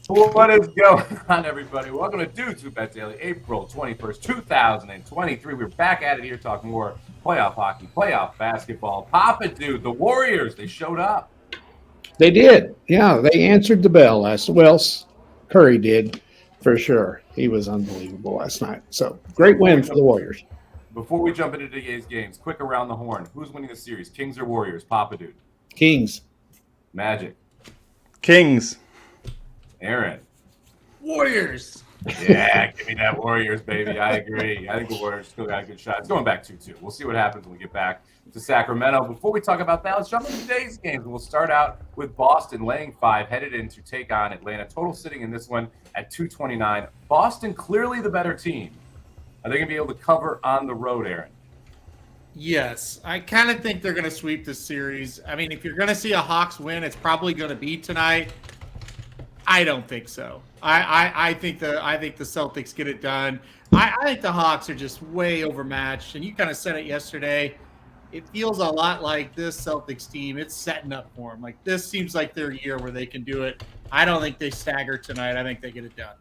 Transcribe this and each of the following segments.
What is going on, everybody? Welcome to Dudes Who Bet Daily, April 21st, 2023. We're back at it here, talking more playoff hockey, playoff basketball. Papa Dude, the Warriors, they showed up. They did. Yeah, they answered the bell last. Well, Curry did, for sure. He was unbelievable last night. So, great win for the Warriors. Before we jump into today's games, quick around the horn. Who's winning the series, Kings or Warriors? Papa Dude. Kings. Magic. Kings. Aaron. Warriors. Yeah, give me that Warriors, baby. I agree. I think the Warriors still got a good shot. It's going back 2-2. We'll see what happens when we get back to Sacramento. Before we talk about that, let's jump into today's games. We'll start out with Boston laying 5, headed in to take on Atlanta. Total sitting in this one at 229. Boston clearly the better team. Are they going to be able to cover on the road, Aaron? Yes. I kind of think they're going to sweep this series. I mean, if you're going to see a Hawks win, it's probably going to be tonight. I don't think so. I think the Celtics get it done. I think the Hawks are just way overmatched, and you kind of said it yesterday. It feels a lot like this Celtics team. It's setting up for them. Like, this seems like their year where they can do it. I don't think they stagger tonight. I think they get it done.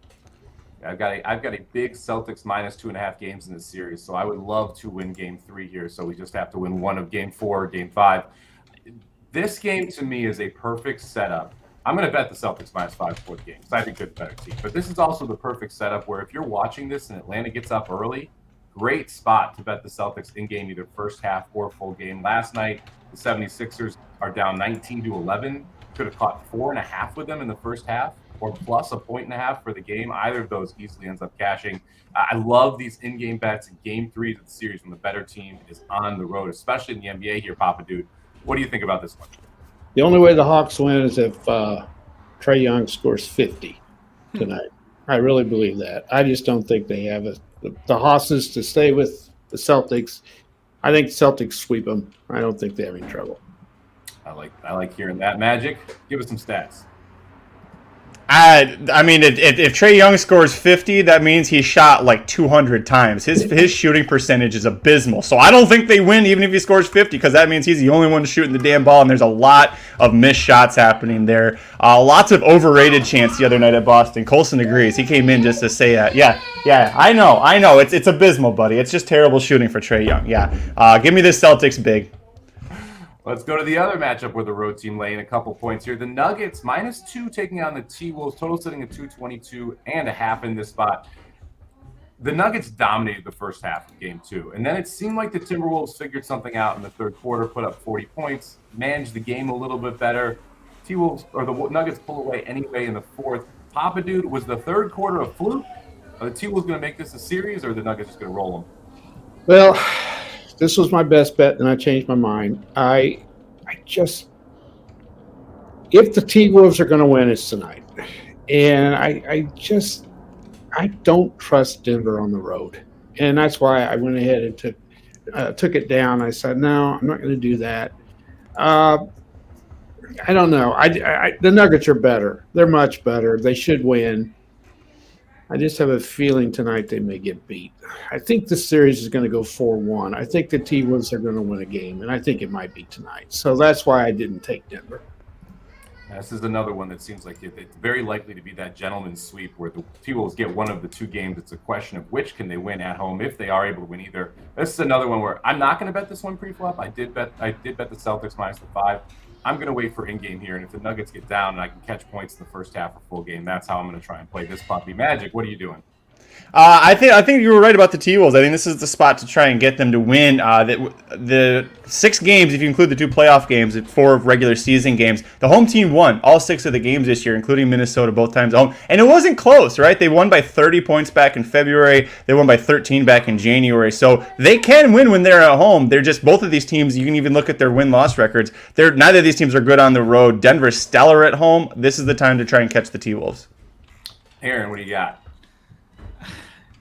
I've got a big Celtics minus 2.5 games in this series, so I would love to win Game 3 here. So we just have to win one of Game 4 or Game 5. This game to me is a perfect setup. I'm going to bet the Celtics minus 5 for the game because I think they're the better team. But this is also the perfect setup where if you're watching this and Atlanta gets up early, great spot to bet the Celtics in game, either first half or full game. Last night, the 76ers are down 19-11. Could have caught 4.5 with them in the first half or plus a 1.5 for the game. Either of those easily ends up cashing. I love these in-game bets in game 3 of the series when the better team is on the road, especially in the NBA here, Papa Dude. What do you think about this one? The only way the Hawks win is if Trae Young scores 50 tonight. I really believe that. I just don't think they have the hosses to stay with the Celtics. I think the Celtics sweep them. I don't think they have any trouble. I like hearing that. Magic, give us some stats. I mean, if Trae Young scores 50, that means he shot like 200 times. His shooting percentage is abysmal. So I don't think they win even if he scores 50 because that means he's the only one shooting the damn ball, and there's a lot of missed shots happening there. Lots of overrated chance the other night at Boston. Colson agrees. He came in just to say that. Yeah, I know. It's abysmal, buddy. It's just terrible shooting for Trae Young. Yeah. Give me the Celtics big. Let's go to the other matchup where the road team laying a couple points here. The Nuggets, -2, taking on the T-Wolves. Total sitting at 222.5 in this spot. The Nuggets dominated the first half of Game 2. And then it seemed like the Timberwolves figured something out in the third quarter, put up 40 points, managed the game a little bit better. The Nuggets pull away anyway in the fourth. Papa Dude, was the third quarter a fluke? Are the T-Wolves going to make this a series, or are the Nuggets just going to roll them? Well, this was my best bet, and I changed my mind. If the T-Wolves are going to win, it's tonight. And I don't trust Denver on the road. And that's why I went ahead and took it down. I said, no, I'm not going to do that. I don't know. The Nuggets are better. They're much better. They should win. I just have a feeling tonight they may get beat. I think the series is going to go 4-1. I think the T-Wolves are going to win a game, and I think it might be tonight. So that's why I didn't take Denver. This is another one that seems like it's very likely to be that gentleman's sweep where the T-Wolves get one of the two games. It's a question of which can they win at home if they are able to win either. This is another one where I'm not going to bet this one pre-flop. I did bet the Celtics minus the 5. I'm going to wait for in-game here, and if the Nuggets get down and I can catch points in the first half or full game, that's how I'm going to try and play this puppy. Magic, what are you doing? I think you were right about the T-Wolves. I think this is the spot to try and get them to win. The 6 games, if you include the 2 playoff games, 4 regular season games, the home team won all 6 of the games this year, including Minnesota, both times at home. And it wasn't close, right? They won by 30 points back in February. They won by 13 back in January. So they can win when they're at home. They're just both of these teams. You can even look at their win-loss records. Neither of these teams are good on the road. Denver's stellar at home. This is the time to try and catch the T-Wolves. Aaron, what do you got?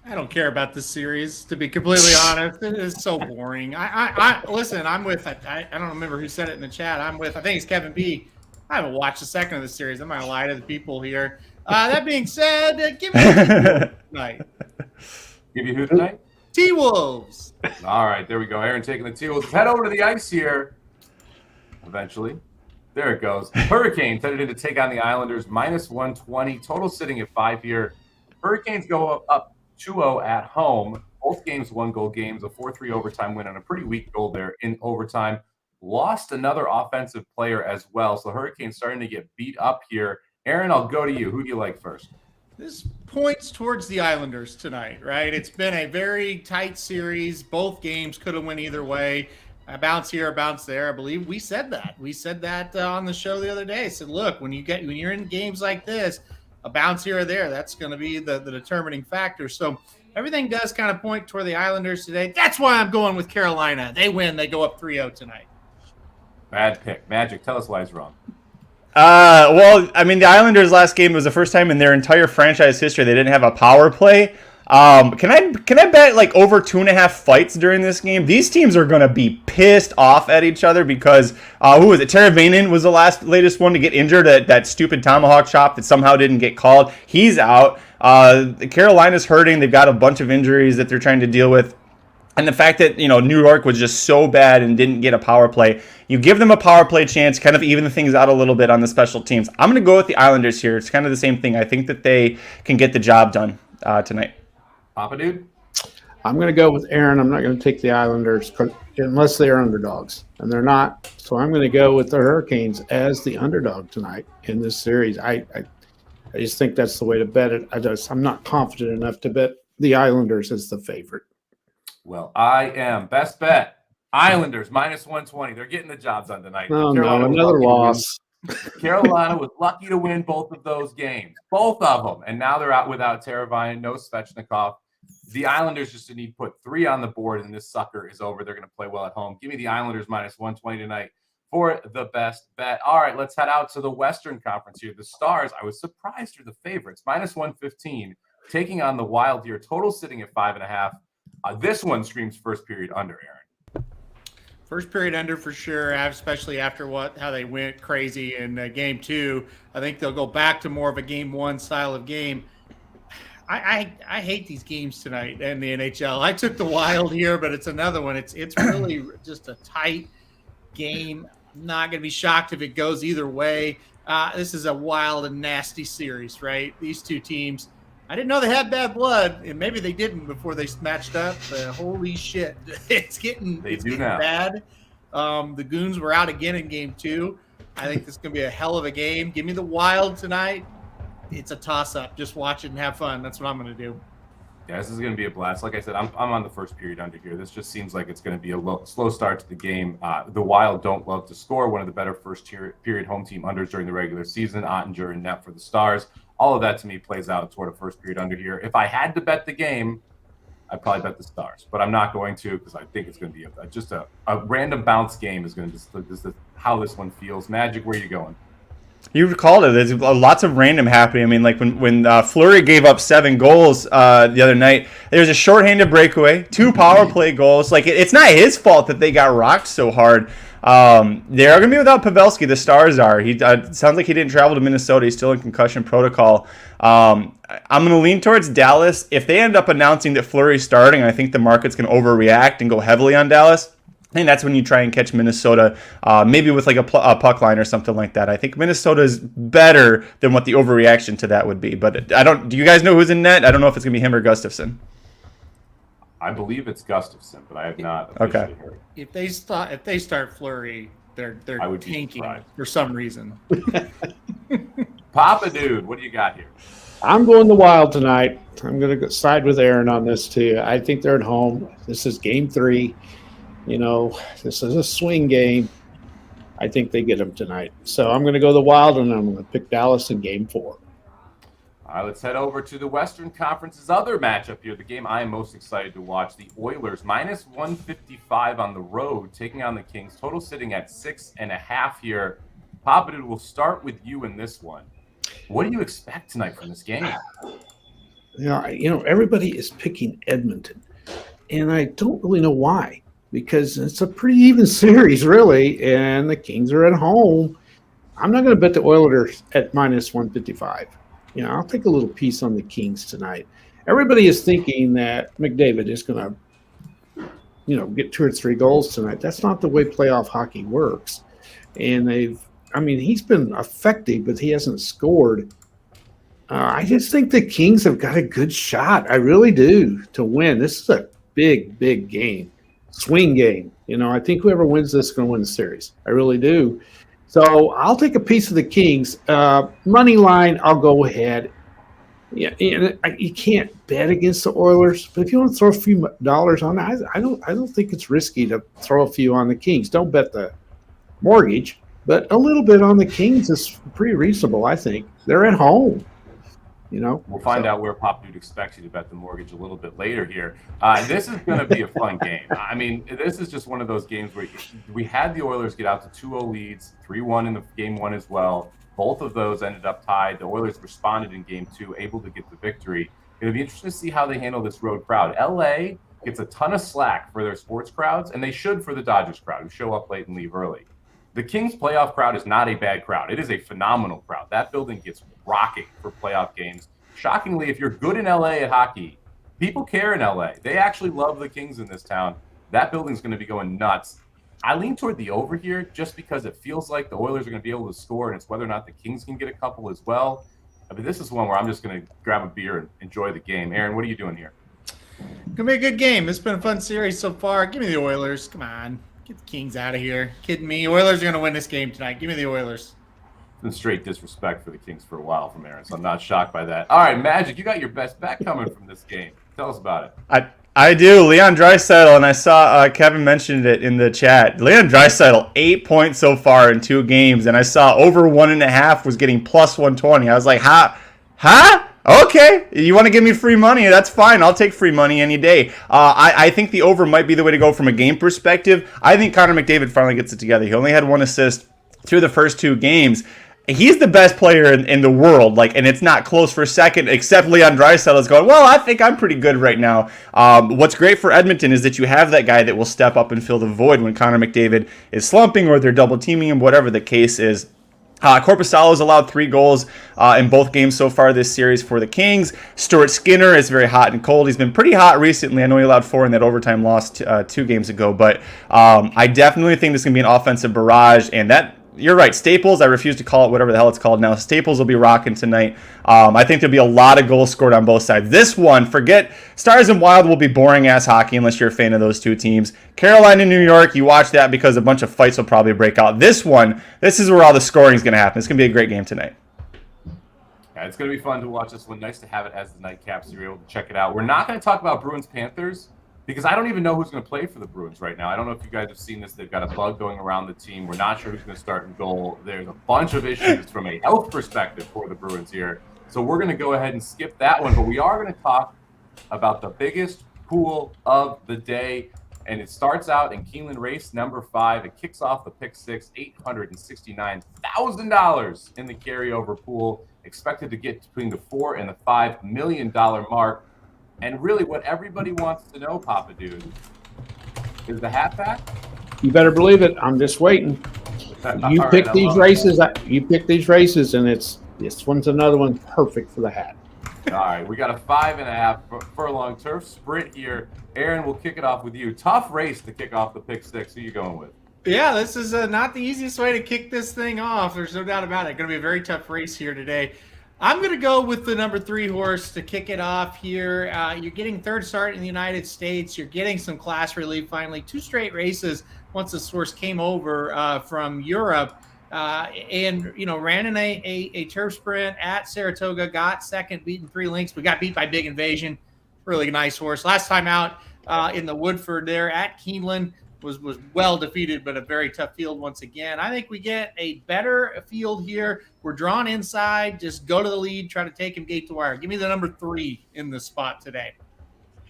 I don't care about this series, to be completely honest. It is so boring. Listen, I'm with, I don't remember who said it in the chat. I think it's Kevin B. I haven't watched a second of the series. I'm not going to lie to the people here. That being said, give me tonight. Give you who tonight? T-Wolves. All right, there we go. Aaron taking the T-Wolves. Let's head over to the ice here. eventually. There it goes. Hurricanes headed in to take on the Islanders, minus 120. Total sitting at 5 here. Hurricanes go up 2-0 at home. Both games 1-goal games, a 4-3 overtime win on a pretty weak goal there in overtime. Lost another offensive player as well. So the Hurricanes starting to get beat up here. Aaron, I'll go to you. Who do you like first? This points towards the Islanders tonight, right? It's been a very tight series. Both games could have went either way. A bounce here, a bounce there. I believe we said that. We said that on the show the other day. I said, look, when you're in games like this, a bounce here or there, that's going to be the determining factor. So everything does kind of point toward the Islanders today. That's why I'm going with Carolina. They win. They go up 3-0 tonight. Bad pick. Magic, tell us why it's wrong. Well, I mean, the Islanders' last game was the first time in their entire franchise history they didn't have a power play. Can I bet like over 2.5 fights during this game? These teams are going to be pissed off at each other because who was it? Teravainen was the latest one to get injured at that stupid tomahawk chop that somehow didn't get called. He's out. Carolina's hurting. They've got a bunch of injuries that they're trying to deal with. And the fact that, New York was just so bad and didn't get a power play, you give them a power play chance, kind of even things out a little bit on the special teams. I'm going to go with the Islanders here. It's kind of the same thing. I think that they can get the job done tonight. Papa Dude? I'm going to go with Aaron. I'm not going to take the Islanders unless they are underdogs, and they're not. So I'm going to go with the Hurricanes as the underdog tonight in this series. I just think that's the way to bet it. I'm not confident enough to bet the Islanders as the favorite. Well, I am. Best bet. Islanders, minus 120. They're getting the job done tonight. Oh, no, another loss. Carolina was lucky to win both of those games. Both of them. And now they're out without Teravainen, no Svechnikov. The Islanders just need to put 3 on the board, and this sucker is over. They're going to play well at home. Give me the Islanders minus 120 tonight for the best bet. All right, let's head out to the Western Conference here. The Stars, I was surprised, are the favorites. Minus 115, taking on the Wild here. Total sitting at 5.5. This one screams first period under, Aaron. First period under for sure, especially after how they went crazy in game 2. I think they'll go back to more of a game 1 style of game. I hate these games tonight in the NHL. I took the Wild here, but it's another one. It's really just a tight game. I'm not going to be shocked if it goes either way. This is a wild and nasty series, right? These two teams. I didn't know they had bad blood, and maybe they didn't before they matched up. But holy shit, it's getting bad. The Goons were out again in game 2. I think this is going to be a hell of a game. Give me the Wild tonight. It's a toss-up. Just watch it and have fun. That's what I'm going to do. Yeah, this is going to be a blast. Like I said, I'm on the first period under here. This just seems like it's going to be a slow start to the game. The Wild don't love to score. One of the better first period home team unders during the regular season. Ottinger and net for the Stars. All of that to me plays out toward a first period under here. If I had to bet the game, I'd probably bet the Stars, but I'm not going to because I think it's going to be just a random bounce game is going to just how this one feels. Magic, where are you going? You called it. There's lots of random happening. I mean, like when Fleury gave up 7 goals the other night, there was a shorthanded breakaway, 2 power play goals. Like it's not his fault that they got rocked so hard. They are going to be without Pavelski. The Stars are. He sounds like he didn't travel to Minnesota. He's still in concussion protocol. I'm going to lean towards Dallas. If they end up announcing that Fleury's starting, I think the market's going to overreact and go heavily on Dallas. I think that's when you try and catch Minnesota, maybe with like a puck line or something like that. I think Minnesota is better than what the overreaction to that would be. But do you guys know who's in net? I don't know if it's going to be him or Gustafsson. I believe it's Gustafsson, but I have not officially heard. If they start Fleury, they're tanking for some reason. Papa Dude, what do you got here? I'm going the Wild tonight. I'm going to side with Aaron on this too. I think they're at home. This is game 3. This is a swing game. I think they get them tonight. So I'm going to go the Wild, and I'm going to pick Dallas in game 4. All right, let's head over to the Western Conference's other matchup here, the game I am most excited to watch. The Oilers, minus 155 on the road, taking on the Kings. Total sitting at 6.5 here. Papa Dude, we'll start with you in this one. What do you expect tonight from this game? Everybody is picking Edmonton, and I don't really know why. Because it's a pretty even series, really, and the Kings are at home. I'm not going to bet the Oilers at minus 155. I'll take a little piece on the Kings tonight. Everybody is thinking that McDavid is going to, get 2 or 3 goals tonight. That's not the way playoff hockey works. and he's been effective, but he hasn't scored. I just think the Kings have got a good shot. I really do to win. This is a big, big game, swing game. I think whoever wins this is going to win the series. I really do. So I'll take a piece of the Kings. Money line, I'll go ahead. Yeah, you can't bet against the Oilers, but if you want to throw a few dollars on it, I don't think it's risky to throw a few on the Kings. Don't bet the mortgage, but a little bit on the Kings is pretty reasonable. I think they're at home. We'll find out where Pop Dude expects you to bet the mortgage a little bit later here. This is going to be a fun game. I mean, this is just one of those games where we had the Oilers get out to 2-0 leads, 3-1 in the game one as well. Both of those ended up tied. The Oilers responded in game two, able to get the victory. It'll be interesting to see how they handle this road crowd. LA gets a ton of slack for their sports crowds, and they should for the Dodgers crowd, who show up late and leave early. The Kings playoff crowd is not a bad crowd. It is a phenomenal crowd. That building gets rocking for playoff games. Shockingly, if you're good in LA at hockey, people care in LA. They actually love the Kings in this town. That building's going to be going nuts. I lean toward the over here just because it feels like the Oilers are going to be able to score, and it's whether or not the Kings can get a couple as well. I mean, this is one where I'm just going to grab a beer and enjoy the game. Aaron, what are you doing here? Gonna be a good game. It's been a fun series so far. Give me the Oilers. Come on. Get the Kings out of here. Kidding me. Oilers are going to win this game tonight. Give me the Oilers. It's been straight disrespect for the Kings for a while from Aaron, so I'm not shocked by that. All right, Magic, you got your best bet coming from this game. Tell us about it. I do. Leon Draisaitl, and I saw Kevin mentioned it in the chat. Leon Draisaitl, 8 points so far in 2 games, and I saw over 1.5 was getting plus 120. I was like, huh? Okay, you want to give me free money? That's fine. I'll take free money any day. I think the over might be the way to go from a game perspective. I think Connor McDavid finally gets it together. He only had 1 assist through the first 2 games. He's the best player in the world, and it's not close for second, except Leon Draisaitl is going, well, I think I'm pretty good right now. What's great for Edmonton is that you have that guy that will step up and fill the void when Connor McDavid is slumping or they're double teaming him, whatever the case is. Korpisalo's allowed 3 goals in both games so far this series for the Kings. Stuart Skinner is very hot and cold. He's been pretty hot recently. I know he allowed 4 in that overtime loss 2 games ago, but I definitely think this is going to be an offensive barrage, and that you're right. Staples, I refuse to call it whatever the hell it's called now. Staples will be rocking tonight. I think there'll be a lot of goals scored on both sides. This one, forget Stars and Wild will be boring-ass hockey unless you're a fan of those 2 teams. Carolina and New York, you watch that because a bunch of fights will probably break out. This one, this is where all the scoring is going to happen. It's going to be a great game tonight. Yeah, it's going to be fun to watch this one. Nice to have it as the nightcap, so you're able to check it out. We're not going to talk about Bruins-Panthers, because I don't even know who's going to play for the Bruins right now. I don't know if you guys have seen this. They've got a bug going around the team. We're not sure who's going to start in goal. There's a bunch of issues from a health perspective for the Bruins here. So we're going to go ahead and skip that one. But we are going to talk about the biggest pool of the day. And it starts out in Keeneland race number 5. It kicks off the pick 6, $869,000 in the carryover pool. Expected to get between the $4 and the $5 million mark. And really what everybody wants to know, Papa Dude, is the hat back? You better believe it. I'm just waiting. You pick these races. You pick these races, and this one's another one perfect for the hat. All right, we got a 5.5 furlong turf sprint here. Aaron, we'll kick it off with you. Tough race to kick off the pick 6. Who are you going with? Yeah, this is not the easiest way to kick this thing off. There's no doubt about it. Going to be a very tough race here today. I'm going to go with the number 3 horse to kick it off here. You're getting third start in the United States. You're getting some class relief finally. 2 straight races once this horse came over from Europe and, ran in a turf sprint at Saratoga, got second, beaten 3 lengths. We got beat by Big Invasion. Really nice horse. Last time out in the Woodford there at Keeneland. Was well defeated, but a very tough field once again. I think we get a better field here. We're drawn inside. Just go to the lead, try to take him gate to wire. Give me the number 3 in the spot today.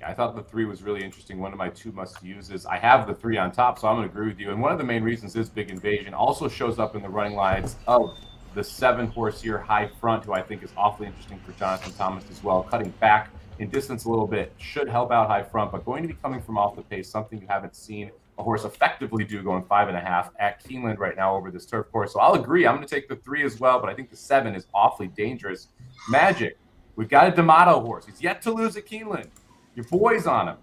I thought the 3 was really interesting. One of my 2 must-uses. I have the 3 on top, so I'm going to agree with you. And one of the main reasons is Big Invasion. Also shows up in the running lines of the 7 horse here, High Front, who I think is awfully interesting for Jonathan Thomas as well. Cutting back in distance a little bit should help out High Front, but going to be coming from off the pace, something you haven't seen a horse effectively do, going 5.5 at Keeneland right now over this turf course. So I'll agree. I'm going to take the 3 as well, but I think the 7 is awfully dangerous. Magic, we've got a D'Amato horse. He's yet to lose at Keeneland. Your boy's on him.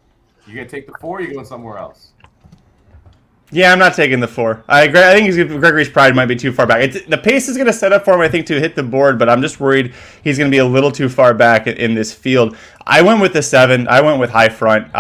You going to take the 4 or are you going somewhere else? Yeah, I'm not taking the 4. I agree. I think Gregory's Pride might be too far back. The pace is going to set up for him, I think, to hit the board, but I'm just worried he's going to be a little too far back in this field. I went with the 7. I went with high front.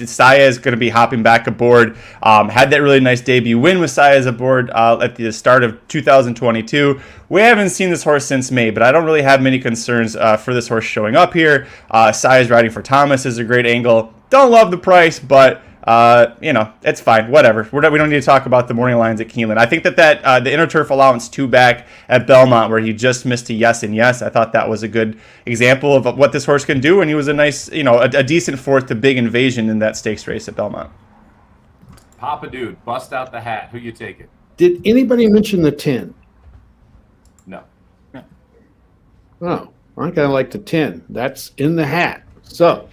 Saya is going to be hopping back aboard. Had that really nice debut win with Saya's aboard at the start of 2022. We haven't seen this horse since May, but I don't really have many concerns for this horse showing up here. Saya's riding for Thomas is a great angle. Don't love the price, but it's fine. Whatever. We don't need to talk about the morning lines at Keeneland. I think that the interturf allowance 2 back at Belmont, where he just missed a yes and yes, I thought that was a good example of what this horse can do, and he was a nice, a decent fourth to Big Invasion in that stakes race at Belmont. Papa Dude, bust out the hat. Who you taking? Did anybody mention the 10? No. Oh, I kind of like the 10. That's in the hat. So,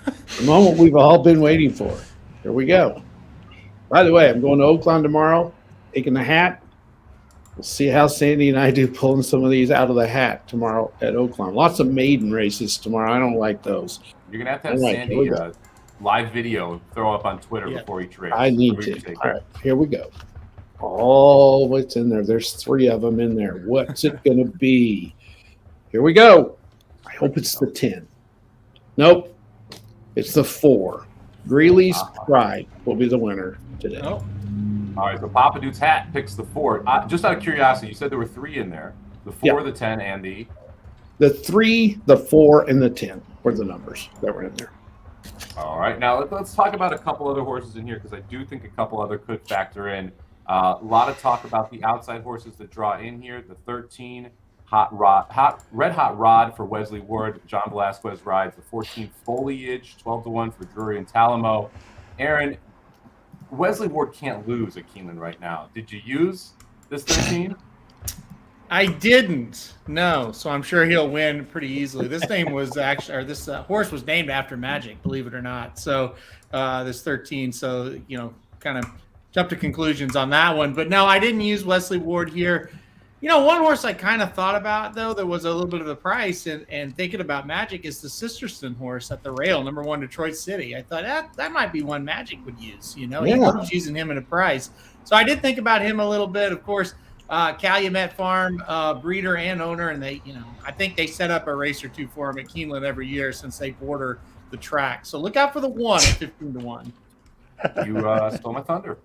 the moment we've all been waiting for. Here we go. By the way, I'm going to Oakland tomorrow, taking the hat. We'll see how Sandy and I do pulling some of these out of the hat tomorrow at Oakland. Lots of maiden races tomorrow. I don't like those. You're going to have Sandy live video throw up on Twitter before each race. I need to. All right, here we go. Oh, what's in there? There's 3 of them in there. What's it going to be? Here we go. I hope it's the 10. Nope. It's the 4. Greeley's Pride will be the winner today. Oh. All right, so Papa Dude's hat picks the 4. Just out of curiosity, you said there were 3 in there. The 4, the 10, and the 3, the 4, and the 10 were the numbers that were in there. All right, now let's talk about a couple other horses in here, because I do think a couple other could factor in. A lot of talk about the outside horses that draw in here. The 13, Red Hot Rod for Wesley Ward. John Velasquez rides. The 14, Foliage, 12-1 for Drury and Talamo. Aaron, Wesley Ward can't lose at Keeneland right now. Did you use this 13? I didn't. No, so I'm sure he'll win pretty easily. This name was actually, or this horse was named after Magic, believe it or not. So this 13. So kind of jump to conclusions on that one. But no, I didn't use Wesley Ward here. One horse I kind of thought about, though, that was a little bit of the price, and thinking about Magic is the Sisterson horse at the rail, number 1, Detroit City. I thought that might be one Magic would use. He was using him in a price. So I did think about him a little bit. Of course, Calumet Farm, breeder and owner, and they, I think they set up a race or 2 for him at Keeneland every year since they border the track. So look out for the 1 at 15-1. You stole my thunder.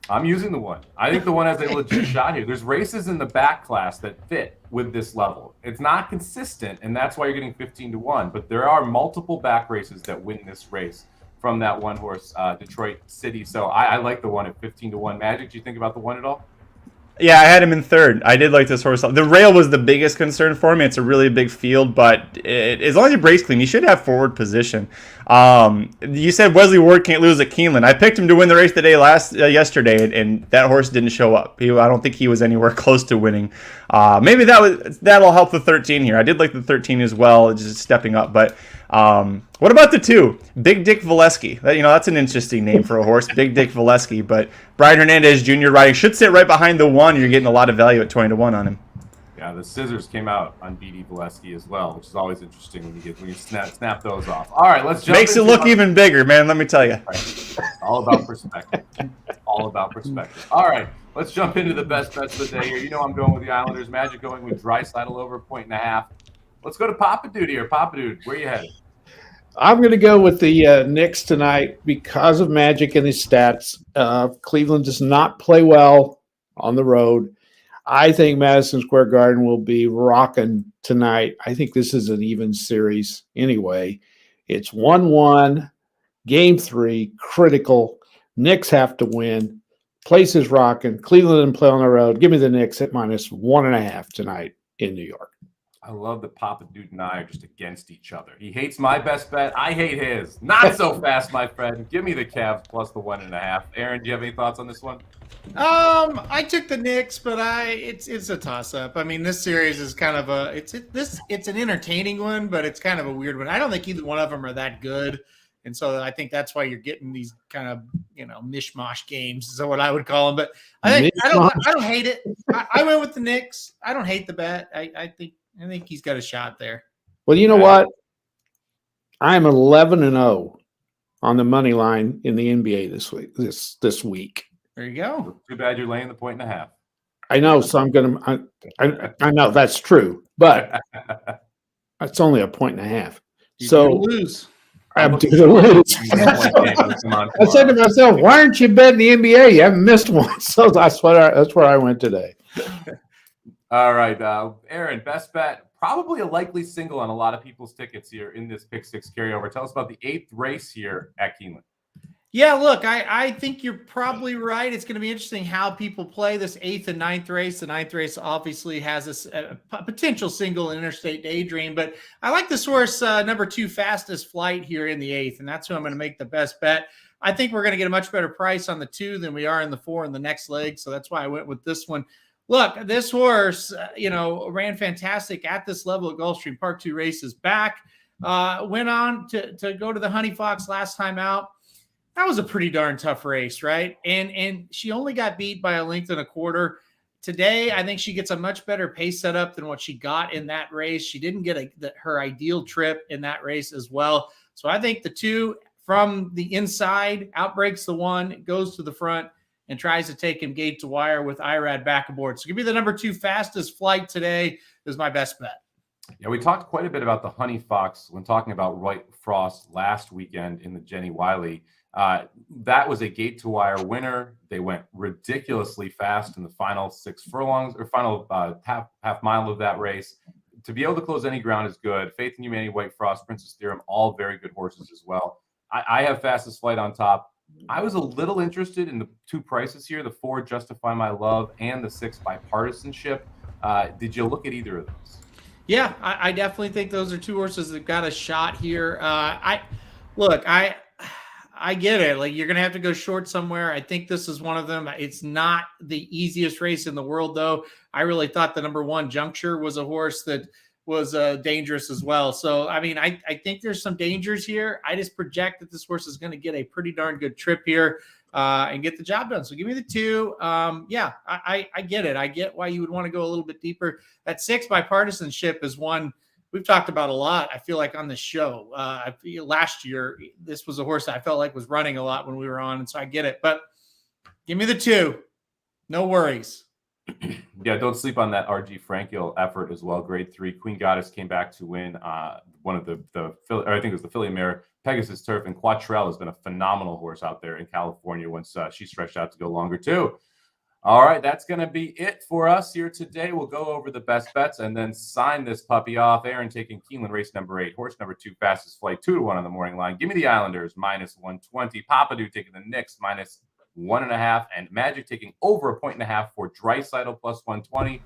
I'm using the 1. I think the 1 has a legit shot here. There's races in the back class that fit with this level. It's not consistent, and that's why you're getting 15-1. But there are multiple back races that win this race from that 1 horse, Detroit City. So I like the 1 at 15-1. Magic, do you think about the 1 at all? Yeah, I had him in 3rd. I did like this horse. The rail was the biggest concern for me. It's a really big field, but as long as you brace clean, you should have forward position. You said Wesley Ward can't lose at Keeneland. I picked him to win the race yesterday, and that horse didn't show up. I don't think he was anywhere close to winning. Maybe that'll help the 13 here. I did like the 13 as well, just stepping up, but. What about the 2? Big Dick Valesky. That's an interesting name for a horse, Big Dick Valesky. But Brian Hernandez Jr. riding should sit right behind the 1. You're getting a lot of value at 20-1 on him. Yeah, the scissors came out on BD Valesky as well, which is always interesting when you snap those off. All right, let's jump. Makes it look even bigger, man. Let me tell you. Right. All about perspective. All about perspective. All right, let's jump into the best bets of the day here. I'm going with the Islanders. Magic going with Draisaitl over 1.5. Let's go to Papa Dude here. Papa Dude, where you headed? I'm going to go with the Knicks tonight because of Magic and his stats. Cleveland does not play well on the road. I think Madison Square Garden will be rocking tonight. I think this is an even series anyway. It's 1-1, game 3, critical. Knicks have to win. Place is rocking. Cleveland didn't play on the road. Give me the Knicks at -1.5 tonight in New York. I love that Papa Dude and I are just against each other. He hates my best bet. I hate his. Not so fast, my friend. Give me the Cavs plus the 1.5. Aaron, do you have any thoughts on this one? I took the Knicks, but it's a toss-up. I mean, this series is kind of it's an entertaining one, but it's kind of a weird one. I don't think either one of them are that good, and so I think that's why you're getting these kind of mishmash games is what I would call them. But I don't hate it. I went with the Knicks. I don't hate the bet. I think he's got a shot there. Well, you know what? I'm 11-0 on the money line in the NBA this week. There you go. Too bad you're laying the 1.5. I know, so I'm gonna. I know that's true, but it's only a 1.5. You So do lose. I'm due to lose. I said to myself, "Why aren't you betting the NBA? You haven't missed one." So that's where I went today. All right, Aaron, best bet. Probably a likely single on a lot of people's tickets here in this Pick 6 carryover. Tell us about the 8th race here at Keeneland. Yeah, look, I think you're probably right. It's going to be interesting how people play this 8th and 9th race. The 9th race obviously has a potential single in Interstate Daydream, but I like this horse, number 2, Fastest Flight here in the 8th, and that's who I'm going to make the best bet. I think we're going to get a much better price on the 2 than we are in the 4 in the next leg, so that's why I went with this one. Look, this horse, ran fantastic at this level at Gulfstream Park, 2 races back. Went on to go to the Honey Fox last time out. That was a pretty darn tough race, right? And she only got beat by 1.25 lengths. Today, I think she gets a much better pace setup than what she got in that race. She didn't get her ideal trip in that race as well. So I think the 2 from the inside outbreaks the 1, goes to the front, and tries to take him gate to wire with Irad back aboard. So give me the number 2 Fastest Flight today is my best bet. Yeah, we talked quite a bit about the Honey Fox when talking about White Frost last weekend in the Jenny Wiley. That was a gate to wire winner. They went ridiculously fast in the final 6 furlongs or final half mile of that race. To be able to close any ground is good. Faith and Humanity, White Frost, Princess Theorem, all very good horses as well. I have Fastest Flight on top. I was a little interested in the 2 prices here, the 4 Justify My Love and the 6 Bipartisanship. Did you look at either of those? Yeah, I definitely think those are 2 horses that got a shot here. I get it. Like, you're going to have to go short somewhere. I think this is one of them. It's not the easiest race in the world, though. I really thought the number 1 Juncture was a horse that was dangerous as well. So, I mean, I think there's some dangers here. I just project that this horse is going to get a pretty darn good trip here and get the job done. So give me the 2. I get it. I get why you would want to go a little bit deeper. That 6 Bipartisanship is one we've talked about a lot, I feel like, on this show. I feel last year, this was a horse I felt like was running a lot when we were on, and so I get it. But give me the 2. No worries. Yeah, don't sleep on that RG Frankiel effort as well. Grade 3. Queen Goddess came back to win one of the I think it was the Philly Mare Pegasus Turf, and Quattrell has been a phenomenal horse out there in California once she stretched out to go longer too. All right, that's going to be it for us here today. We'll go over the best bets and then sign this puppy off. Aaron taking Keeneland race number 8, horse number 2, Fastest Flight, 2-1 on the morning line. Give me the Islanders -120. Papadou taking the Knicks -1.5, and Magic taking over 1.5 for Draisaitl +120.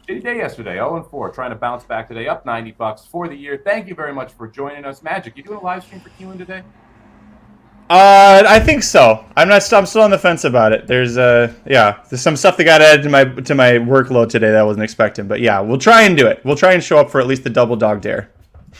Shitty day yesterday, 0-4, trying to bounce back today, up $90 for the year. Thank you very much for joining us. Magic, you doing a live stream for Keeneland today? I think so. I'm still on the fence about it. There's some stuff that got added to my workload today that I wasn't expecting. But yeah, we'll try and do it. We'll try and show up for at least the double dog dare.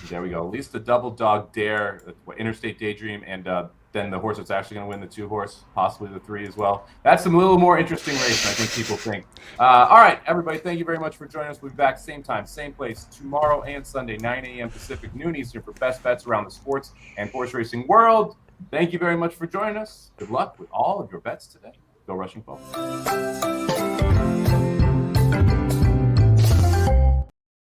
There we go. At least the double dog dare, Interstate Daydream, and then the horse that's actually going to win the 2 horse, possibly the 3 as well. That's a little more interesting race than I think people think. All right, everybody, thank you very much for joining us. We'll be back same time, same place, tomorrow and Sunday, 9 a.m. Pacific, noon Eastern, for best bets around the sports and horse racing world. Thank you very much for joining us. Good luck with all of your bets today. Go Rushing Folks.